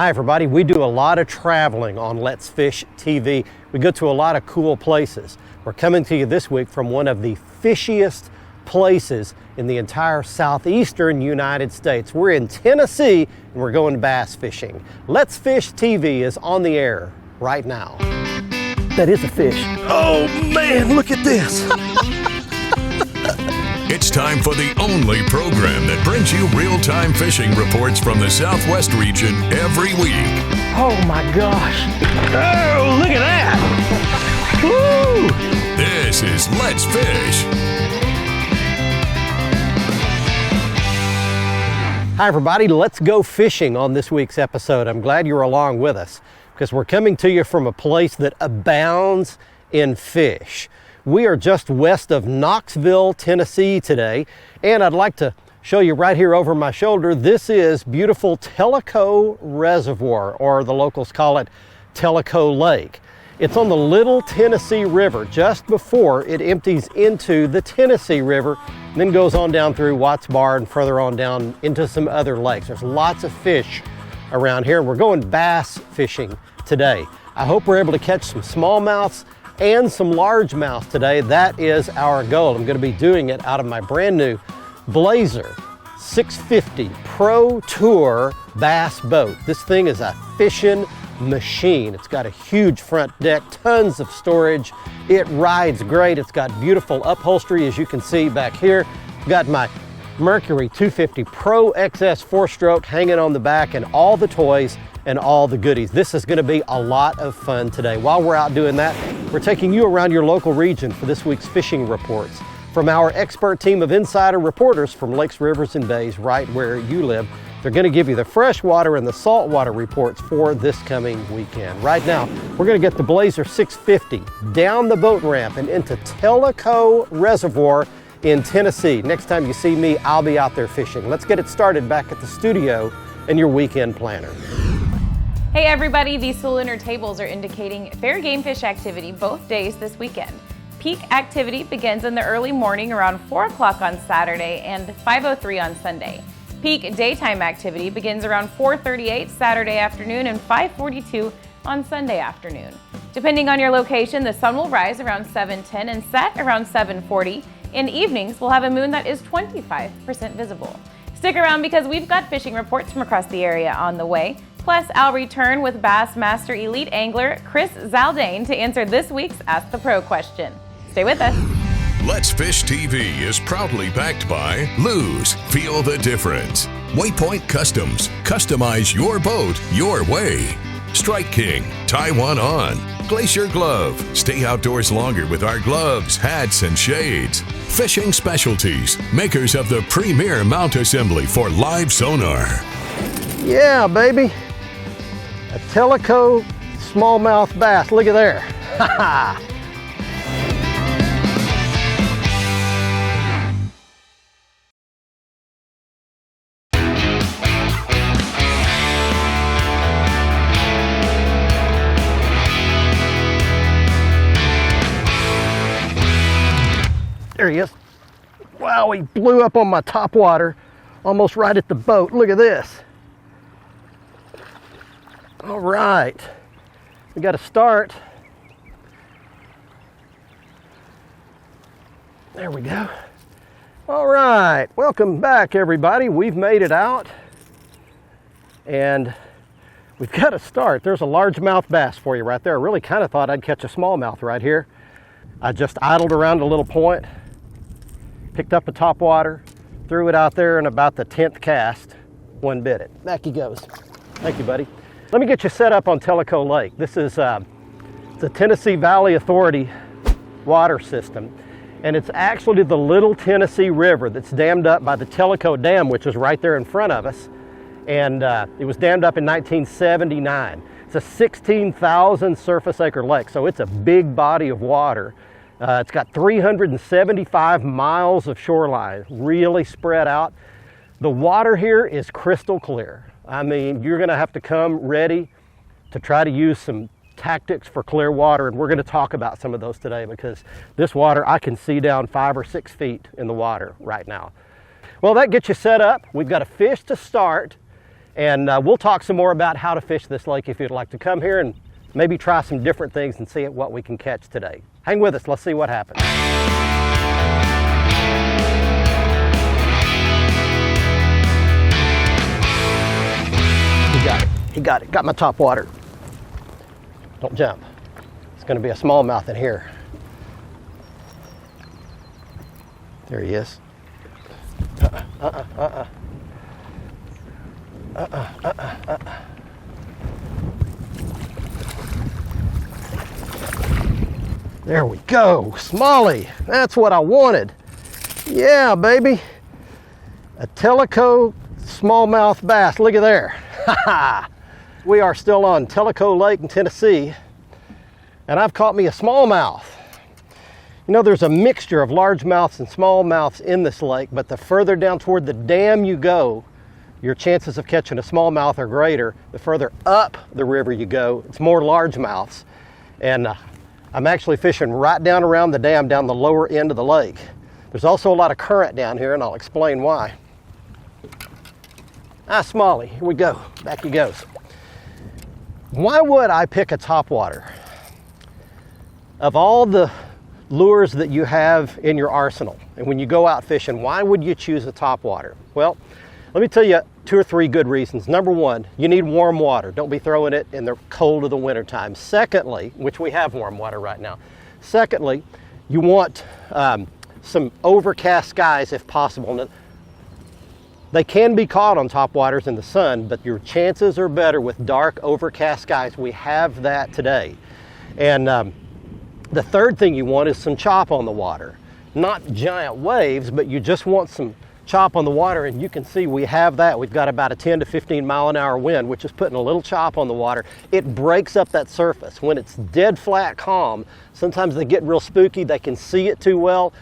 Hi everybody, we do a lot of traveling on Let's Fish TV. We go to a lot of cool places. We're coming to you this week from one of the fishiest places in the entire southeastern United States. We're in Tennessee and we're going bass fishing. Let's Fish TV is on the air right now. That is a fish. Oh man, look at this. It's time for the only program that brings you real-time fishing reports from the Southwest region every week. Oh my gosh. Oh, look at that. Woo! This is Let's Fish. Hi everybody, let's go fishing on this week's episode. I'm glad you're along with us because we're coming to you from a place that abounds in fish. We are just west of Knoxville, Tennessee today, and I'd like to show you right here over my shoulder. This is beautiful Tellico Reservoir, or the locals call it Tellico Lake. It's on the Little Tennessee River just before it empties into the Tennessee River, and then goes on down through Watts Bar and further on down into some other lakes. There's lots of fish around here. We're going bass fishing today. I hope we're able to catch some smallmouths and some largemouth today. That is our goal. I'm going to be doing it out of my brand new Blazer 650 Pro Tour bass boat. This thing is a fishing machine. It's got a huge front deck, tons of storage. It rides great. It's got beautiful upholstery, as you can see back here. Got my Mercury 250 Pro XS 4-stroke hanging on the back, and all the toys and all the goodies. This is going to be a lot of fun today. While we're out doing that, we're taking you around your local region for this week's fishing reports from our expert team of insider reporters from lakes, rivers, and bays right where you live. They're going to give you the freshwater and the saltwater reports for this coming weekend. Right now, we're going to get the Blazer 650 down the boat ramp and into Tellico Reservoir in Tennessee. Next time you see me, I'll be out there fishing. Let's get it started back at the studio and your weekend planner. Hey everybody, these cylinder tables are indicating fair game fish activity both days this weekend. Peak activity begins in the early morning around 4 o'clock on Saturday and 5:03 on Sunday. Peak daytime activity begins around 4:38 Saturday afternoon and 5:42 on Sunday afternoon. Depending on your location, the sun will rise around 7:10 and set around 7:40. In evenings, we'll have a moon that is 25% visible. Stick around because we've got fishing reports from across the area on the way. Plus, I'll return with Bassmaster Elite Angler Chris Zaldane to answer this week's Ask the Pro question. Stay with us. Let's Fish TV is proudly backed by Lose. Feel the difference. Waypoint Customs. Customize your boat your way. Strike King. Tie one on. Glacier Glove. Stay outdoors longer with our gloves, hats, and shades. Fishing Specialties. Makers of the premier mount assembly for live sonar. Yeah, baby. A Tellico smallmouth bass. Look at there. Ha ha. There he is. Wow, he blew up on my top water, almost right at the boat. Look at this. All right, we got to start. There we go. All right, welcome back everybody. We've made it out and we've got to start. There's a largemouth bass for you right there. I really kind of thought I'd catch a smallmouth right here. I just idled around a little point, picked up a topwater, threw it out there, and about the 10th cast, one bit it. Back he goes. Thank you, buddy. Let me get you set up on Tellico Lake. This is the Tennessee Valley Authority water system, and it's actually the Little Tennessee River that's dammed up by the Tellico Dam, which is right there in front of us, and it was dammed up in 1979. It's a 16,000 surface acre lake, so it's a big body of water. It's got 375 miles of shoreline, really spread out. The water here is crystal clear. I mean, you're gonna have to come ready to try to use some tactics for clear water, and we're gonna talk about some of those today because this water, I can see down 5 or 6 feet in the water right now. Well, that gets you set up. We've got a fish to start, And we'll talk some more about how to fish this lake if you'd like to come here and maybe try some different things and see what we can catch today. Hang with us, let's see what happens. He got it, got my top water. Don't jump. It's gonna be a smallmouth in here. There he is. There we go, Smalley. That's what I wanted. Yeah, baby. A Tellico smallmouth bass. Look at there. We are still on Tellico Lake in Tennessee, and I've caught me a smallmouth. You know, there's a mixture of largemouths and smallmouths in this lake, but the further down toward the dam you go, your chances of catching a smallmouth are greater. The further up the river you go, it's more largemouths. And I'm actually fishing right down around the dam, down the lower end of the lake. There's also a lot of current down here, and I'll explain why. Smalley, here we go, back he goes. Why would I pick a topwater? Of all the lures that you have in your arsenal, and when you go out fishing, why would you choose a topwater? Well, let me tell you 2 or 3 good reasons. Number one, you need warm water. Don't be throwing it in the cold of the winter time. Secondly, which we have warm water right now. Secondly, you want some overcast skies if possible. Now, they can be caught on topwaters in the sun, but your chances are better with dark, overcast skies. We have that today. And the third thing you want is some chop on the water. Not giant waves, but you just want some chop on the water, and you can see we have that. We've got about a 10 to 15 mile an hour wind, which is putting a little chop on the water. It breaks up that surface. When it's dead flat calm, sometimes they get real spooky. They can see it too well,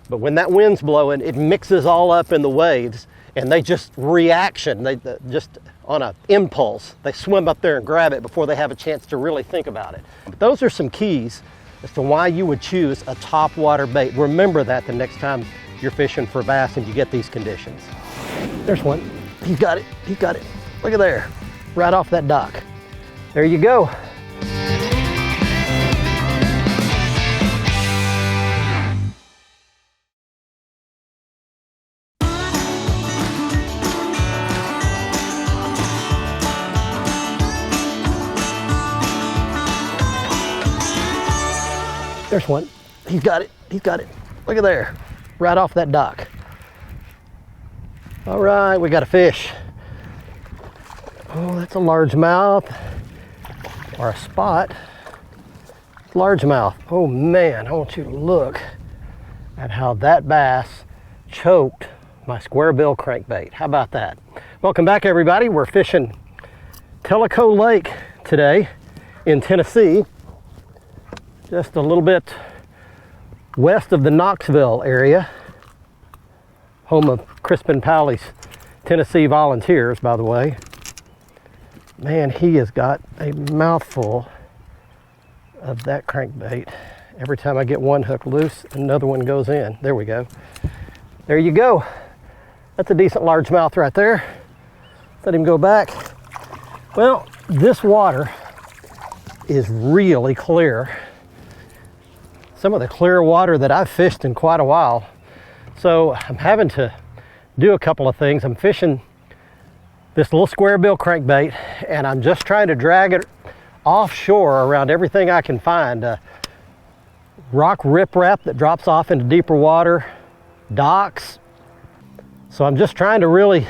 but when that wind's blowing, it mixes all up in the waves, and they just reaction. They just on an impulse, they swim up there and grab it before they have a chance to really think about it. But those are some keys as to why you would choose a topwater bait. Remember that the next time you're fishing for bass and you get these conditions. There's one. He's got it. He's got it. Look at there. Right off that dock. There you go. There's one. He's got it. He's got it. Look at there. Right off that dock. All right, we got a fish. Oh, that's a largemouth or a spot. Largemouth. Oh man, I want you to look at how that bass choked my square bill crankbait. How about that? Welcome back, everybody. We're fishing Tellico Lake today in Tennessee, just a little bit west of the Knoxville area, home of Crispin Powley's Tennessee Volunteers, by the way. Man, he has got a mouthful of that crankbait. Every time I get one hook loose, another one goes in. There we go. There you go. That's a decent largemouth right there. Let him go back. Well, this water is really clear. Some of the clear water that I've fished in quite a while. So I'm having to do a couple of things. I'm fishing this little square bill crankbait, and I'm just trying to drag it offshore around everything I can find. Rock riprap that drops off into deeper water, docks. So I'm just trying to really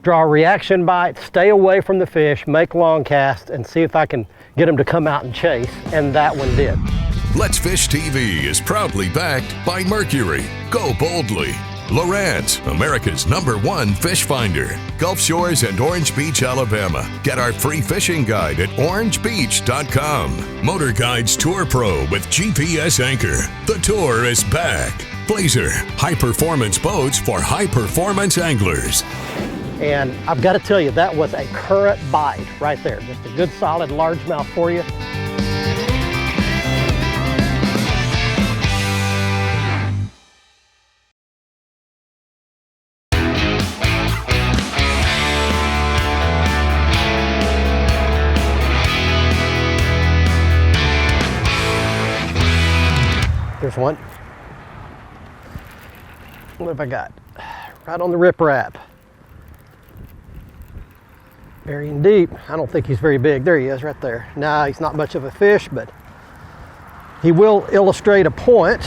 draw a reaction bite, stay away from the fish, make long casts, and see if I can get them to come out and chase, and that one did. Let's Fish TV is proudly backed by Mercury. Go boldly. Lowrance, America's #1 fish finder. Gulf Shores and Orange Beach, Alabama. Get our free fishing guide at orangebeach.com. Motor Guides Tour Pro with GPS Anchor. The tour is back. Blazer, high-performance boats for high-performance anglers. And I've got to tell you, that was a current bite right there. Just a good solid largemouth for you. there's one. What have I got? Right on the riprap. Burying deep. I don't think he's very big. There he is right there. Nah, he's not much of a fish, but he will illustrate a point.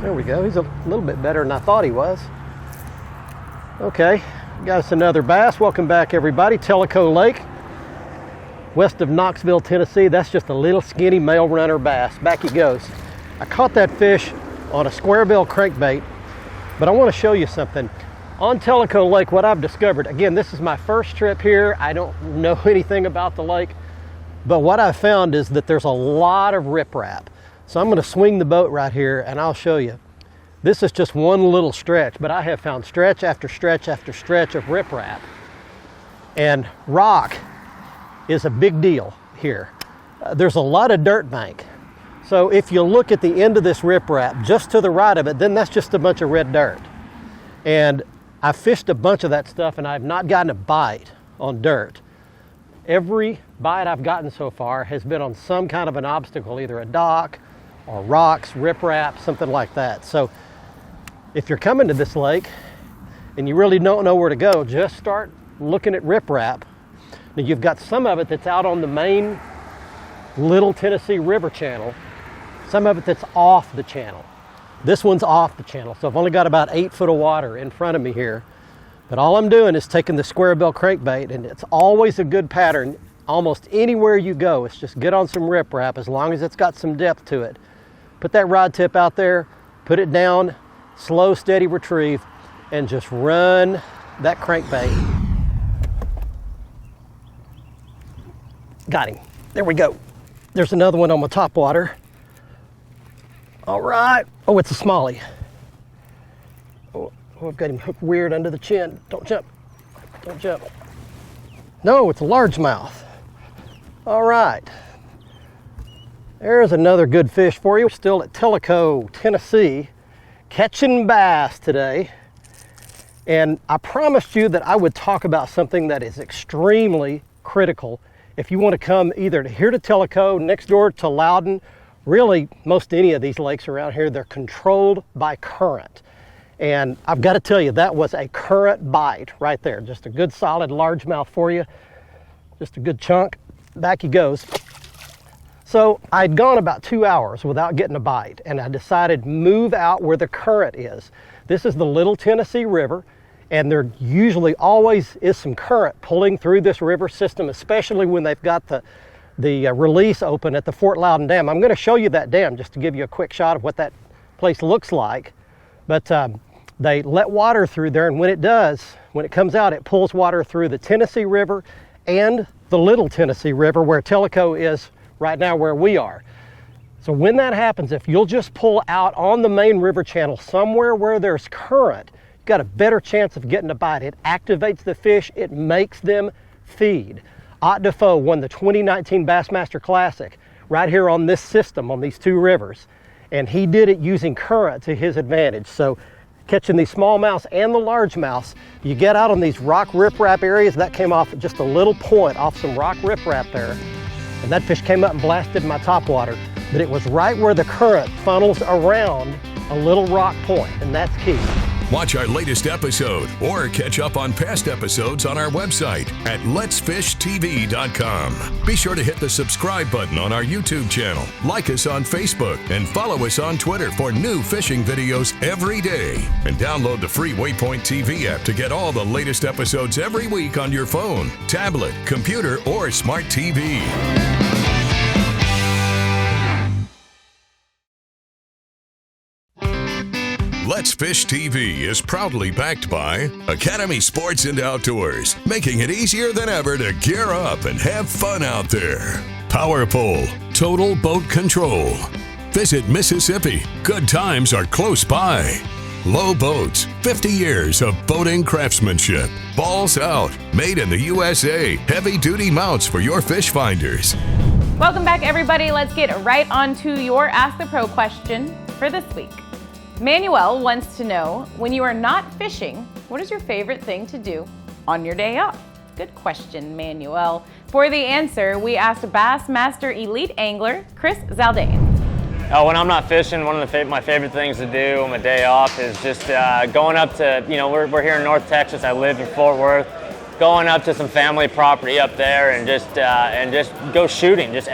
There we go. He's a little bit better than I thought he was. Okay, got us another bass. Welcome back, everybody. Tellico Lake, west of Knoxville, Tennessee. That's just a little skinny male runner bass. Back he goes. I caught that fish on a square bill crankbait, but I want to show you something. On Tellico Lake, what I've discovered, again, this is my first trip here. I don't know anything about the lake, but what I've found is that there's a lot of riprap. So I'm going to swing the boat right here and I'll show you. This is just one little stretch, but I have found stretch after stretch after stretch of riprap. And rock is a big deal here. There's a lot of dirt bank. So if you look at the end of this riprap, just to the right of it, then that's just a bunch of red dirt. And I fished a bunch of that stuff and I've not gotten a bite on dirt. Every bite I've gotten so far has been on some kind of an obstacle, either a dock or rocks, riprap, something like that. So if you're coming to this lake and you really don't know where to go, just start looking at riprap. Now you've got some of it that's out on the main Little Tennessee River channel, some of it that's off the channel. This one's off the channel, so I've only got about 8 foot of water in front of me here. But all I'm doing is taking the square bill crankbait, and it's always a good pattern. Almost anywhere you go, it's just get on some riprap as long as it's got some depth to it. Put that rod tip out there, put it down, slow, steady retrieve, and just run that crankbait. Got him. There we go. There's another one on my top water. All right. Oh, it's a smallie. Oh, I've got him hooked weird under the chin. Don't jump. Don't jump. No, it's a largemouth. All right. There's another good fish for you. We're still at Tellico, Tennessee, catching bass today. And I promised you that I would talk about something that is extremely critical if you want to come either here to Tellico, next door to Loudon. Really, most any of these lakes around here, they're controlled by current. And I've got to tell you, that was a current bite right there. Just a good solid largemouth for you. Just a good chunk. Back he goes. So I'd gone about 2 hours without getting a bite, and I decided move out where the current is. This is the Little Tennessee River, and there usually always is some current pulling through this river system, especially when they've got the release open at the Fort Loudon Dam. I'm going to show you that dam just to give you a quick shot of what that place looks like. But they let water through there, and when it does, when it comes out, it pulls water through the Tennessee River and the Little Tennessee River, where Tellico is right now, where we are. So when that happens, if you'll just pull out on the main river channel somewhere where there's current, you've got a better chance of getting a bite. It activates the fish, it makes them feed. Ott Defoe won the 2019 Bassmaster Classic right here on this system, on these two rivers. And he did it using current to his advantage. So catching these smallmouths and the largemouths, you get out on these rock riprap areas. That came off just a little point off some rock riprap there. And that fish came up and blasted my top water. But it was right where the current funnels around a little rock point, and that's key. Watch our latest episode or catch up on past episodes on our website at letsfishtv.com. Be sure to hit the subscribe button on our YouTube channel, like us on Facebook, and follow us on Twitter for new fishing videos every day. And download the free Waypoint TV app to get all the latest episodes every week on your phone, tablet, computer, or smart TV. Let's Fish TV is proudly backed by Academy Sports and Outdoors, making it easier than ever to gear up and have fun out there. Power Pole, total boat control. Visit Mississippi, good times are close by. Low Boats, 50 years of boating craftsmanship. Balls Out, made in the USA, heavy-duty mounts for your fish finders. Welcome back, everybody. Let's get right on to your Ask the Pro question for this week. Manuel wants to know, when you are not fishing, what is your favorite thing to do on your day off? Good question, Manuel. For the answer, we asked Bassmaster Elite Angler Chris Zaldain. When I'm not fishing, one of my favorite things to do on my day off is just going up to, we're here in North Texas. I live in Fort Worth. Going up to some family property up there and just go shooting, just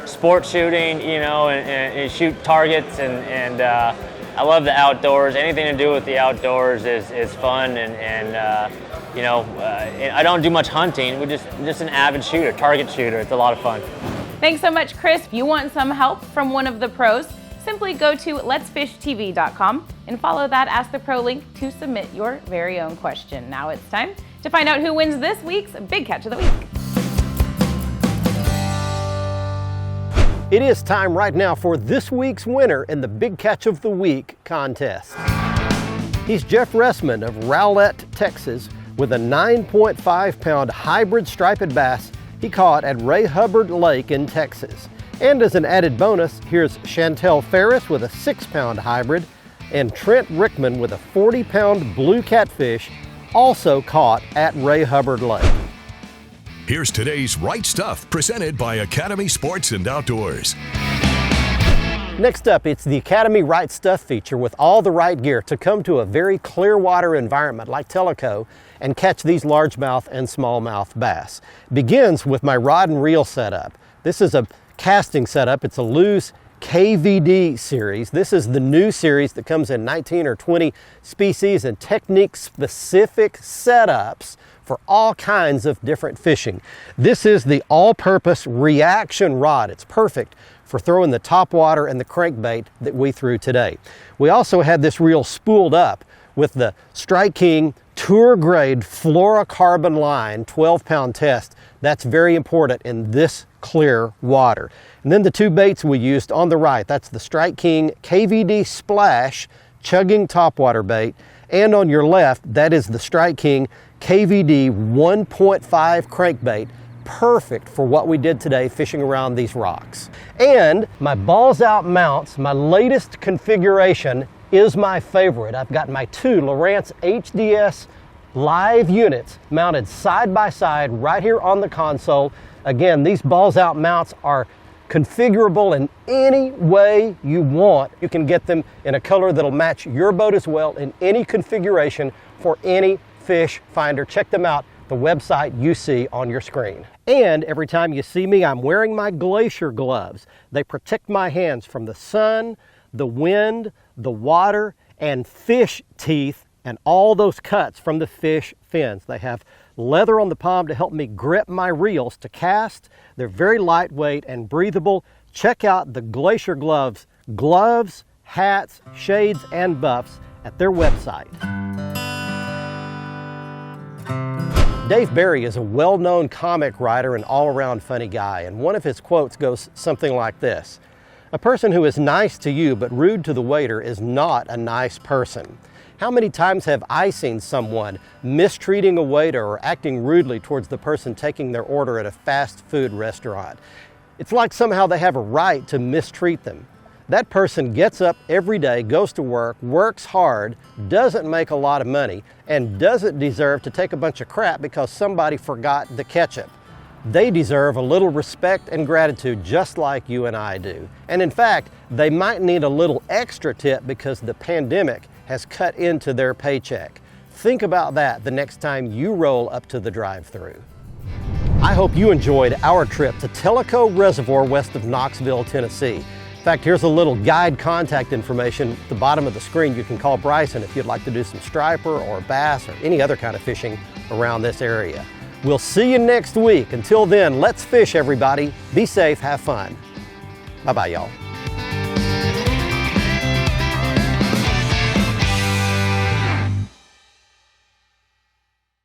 sport shooting, and shoot targets and I love the outdoors. Anything to do with the outdoors is fun and I don't do much hunting. We're just an avid shooter, target shooter. It's a lot of fun. Thanks so much, Chris. If you want some help from one of the pros, simply go to letsfishtv.com and follow that Ask the Pro link to submit your very own question. Now it's time to find out who wins this week's Big Catch of the Week. It is time right now for this week's winner in the Big Catch of the Week contest. He's Jeff Ressman of Rowlett, Texas, with a 9.5 pound hybrid striped bass he caught at Ray Hubbard Lake in Texas. And as an added bonus, here's Chantel Ferris with a 6 pound hybrid and Trent Rickman with a 40 pound blue catfish, also caught at Ray Hubbard Lake. Here's today's Right Stuff, presented by Academy Sports and Outdoors. Next up, it's the Academy Right Stuff feature with all the right gear to come to a very clear water environment like Tellico and catch these largemouth and smallmouth bass. Begins with my rod and reel setup. This is a casting setup. It's a Lew's KVD series. This is the new series that comes in 19 or 20 species and technique-specific setups for all kinds of different fishing. This is the all-purpose reaction rod. It's perfect for throwing the topwater and the crankbait that we threw today. We also had this reel spooled up with the Strike King Tour Grade Fluorocarbon line 12 pound test. That's very important in this clear water. And then the two baits we used on the right, that's the Strike King KVD Splash chugging topwater bait, and on your left, that is the Strike King KVD 1.5 crankbait, perfect for what we did today fishing around these rocks. And my balls out mounts, my latest configuration, is my favorite. I've got my two Lowrance HDS live units mounted side by side right here on the console. Again, these balls out mounts are configurable in any way you want. You can get them in a color that'll match your boat as well in any configuration for any fish finder. Check them out, the website you see on your screen. And every time you see me, I'm wearing my Glacier gloves. They protect my hands from the sun, the wind, the water, and fish teeth, and all those cuts from the fish fins. They have leather on the palm to help me grip my reels to cast. They're very lightweight and breathable. Check out the Glacier gloves, hats, shades, and buffs at their website. Dave Barry is a well-known comic writer and all-around funny guy, and one of his quotes goes something like this: "A person who is nice to you but rude to the waiter is not a nice person." How many times have I seen someone mistreating a waiter or acting rudely towards the person taking their order at a fast food restaurant? It's like somehow they have a right to mistreat them. That person gets up every day, goes to work, works hard, doesn't make a lot of money, and doesn't deserve to take a bunch of crap because somebody forgot the ketchup. They deserve a little respect and gratitude just like you and I do. And in fact, they might need a little extra tip because the pandemic has cut into their paycheck. Think about that the next time you roll up to the drive-thru. I hope you enjoyed our trip to Tellico Reservoir west of Knoxville, Tennessee. In fact, here's a little guide contact information at the bottom of the screen. You can call Bryson if you'd like to do some striper or bass or any other kind of fishing around this area. We'll see you next week. Until then, let's fish, everybody. Be safe, have fun. Bye-bye, y'all.